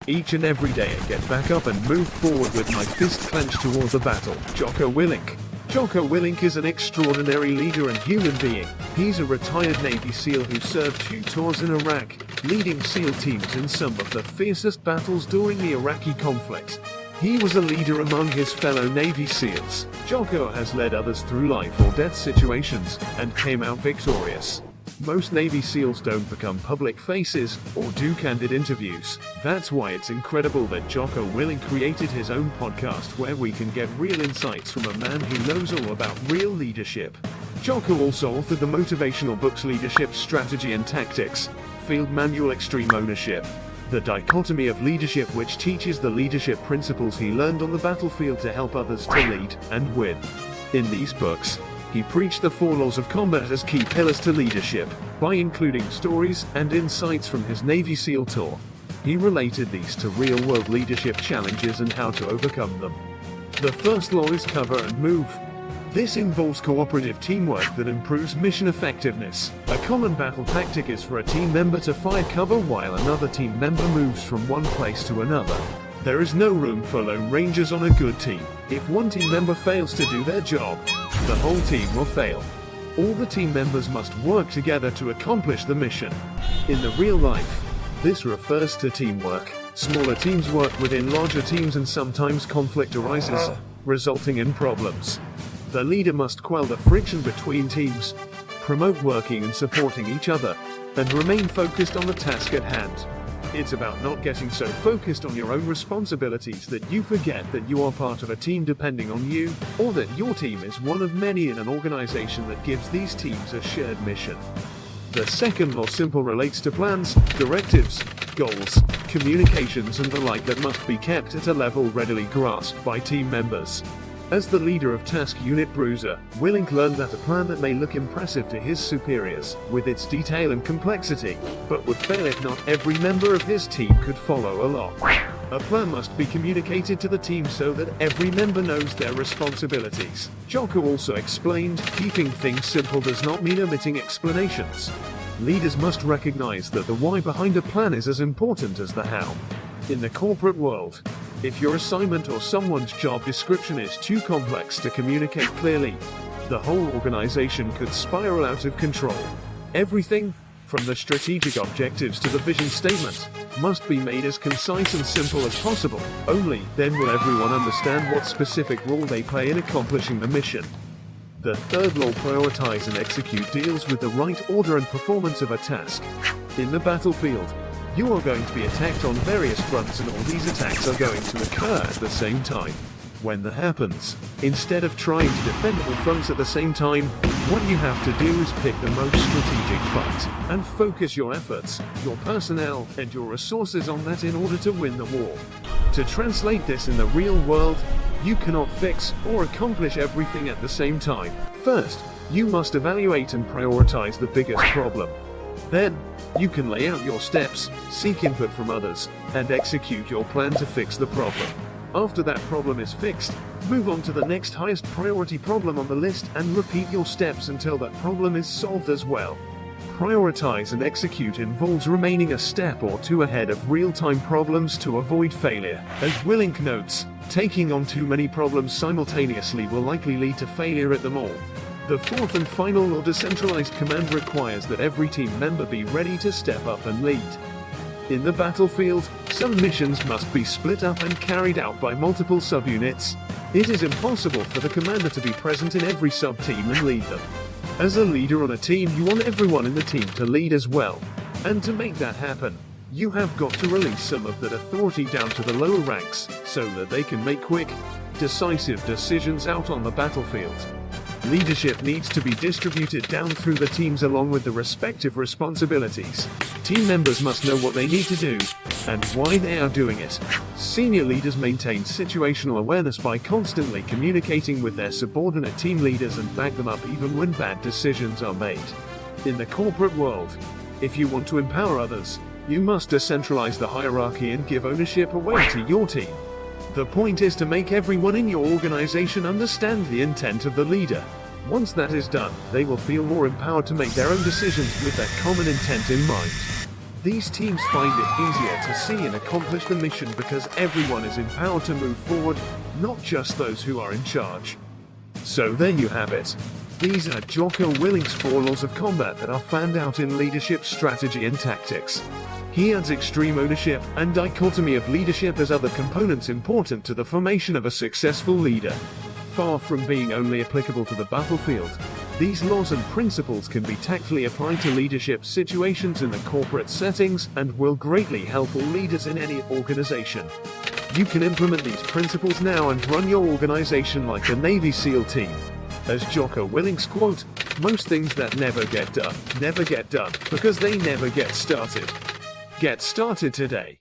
Each and every day I get back up and move forward with my fist clenched toward the battle. Jocko Willink. Jocko Willink is an extraordinary leader and human being. He's a retired Navy SEAL who served 2 tours in Iraq, leading SEAL teams in some of the fiercest battles during the Iraqi conflict. He was a leader among his fellow Navy SEALs. Jocko has led others through life or death situations and came out victorious. Most Navy SEALs don't become public faces or do candid interviews. That's why it's incredible that Jocko Willink created his own podcast where we can get real insights from a man who knows all about real leadership. Jocko also authored the motivational books Leadership Strategy and Tactics, Field Manual Extreme Ownership, The Dichotomy of Leadership, which teaches the leadership principles he learned on the battlefield to help others to lead and win. In these books, he preached the 4 laws of combat as key pillars to leadership. By including stories and insights from his Navy SEAL tour, he related these to real-world leadership challenges and how to overcome them. The first law is cover and move. This involves cooperative teamwork that improves mission effectiveness. A common battle tactic is for a team member to fire cover while another team member moves from one place to another. There is no room for lone rangers on a good team. If one team member fails to do their job, the whole team will fail. All the team members must work together to accomplish the mission. In the real life, this refers to teamwork. Smaller teams work within larger teams and sometimes conflict arises, resulting in problems. The leader must quell the friction between teams, promote working and supporting each other, and remain focused on the task at hand. It's about not getting so focused on your own responsibilities that you forget that you are part of a team depending on you, or that your team is one of many in an organization that gives these teams a shared mission. The second law simple relates to plans, directives, goals, communications and the like that must be kept at a level readily grasped by team members. As the leader of Task Unit Bruiser, Willink learned that a plan that may look impressive to his superiors, with its detail and complexity, but would fail if not every member of his team could follow along. A plan must be communicated to the team so that every member knows their responsibilities. Jocko also explained, keeping things simple does not mean omitting explanations. Leaders must recognize that the why behind a plan is as important as the how. In the corporate world, if your assignment or someone's job description is too complex to communicate clearly, the whole organization could spiral out of control. Everything, from the strategic objectives to the vision statement, must be made as concise and simple as possible. Only then will everyone understand what specific role they play in accomplishing the mission. The third law, prioritize and execute, deals with the right order and performance of a task. In the battlefield, you are going to be attacked on various fronts and all these attacks are going to occur at the same time. When that happens, instead of trying to defend all fronts at the same time, what you have to do is pick the most strategic front and focus your efforts, your personnel, and your resources on that in order to win the war. To translate this in the real world, you cannot fix or accomplish everything at the same time. First, you must evaluate and prioritize the biggest problem. Then, you can lay out your steps, seek input from others, and execute your plan to fix the problem. After that problem is fixed, move on to the next highest priority problem on the list and repeat your steps until that problem is solved as well. Prioritize and execute involves remaining a step or two ahead of real-time problems to avoid failure. As Willink notes, taking on too many problems simultaneously will likely lead to failure at them all. The fourth and final law, decentralized command, requires that every team member be ready to step up and lead. In the battlefield, some missions must be split up and carried out by multiple subunits. It is impossible for the commander to be present in every sub-team and lead them. As a leader on a team, you want everyone in the team to lead as well. And to make that happen, you have got to release some of that authority down to the lower ranks, so that they can make quick, decisive decisions out on the battlefield. Leadership needs to be distributed down through the teams along with the respective responsibilities. Team members must know what they need to do, and why they are doing it. Senior leaders maintain situational awareness by constantly communicating with their subordinate team leaders and back them up even when bad decisions are made. In the corporate world, if you want to empower others, you must decentralize the hierarchy and give ownership away to your team. The point is to make everyone in your organization understand the intent of the leader. Once that is done, they will feel more empowered to make their own decisions with that common intent in mind. These teams find it easier to see and accomplish the mission because everyone is empowered to move forward, not just those who are in charge. So there you have it. These are Jocko Willink's 4 laws of combat that are found out in leadership strategy and tactics. He adds extreme ownership and dichotomy of leadership as other components important to the formation of a successful leader. Far from being only applicable to the battlefield, these laws and principles can be tactfully applied to leadership situations in the corporate settings and will greatly help all leaders in any organization. You can implement these principles now and run your organization like a Navy SEAL team. As Jocko Willink's quote, "Most things that never get done because they never get started." Get started today.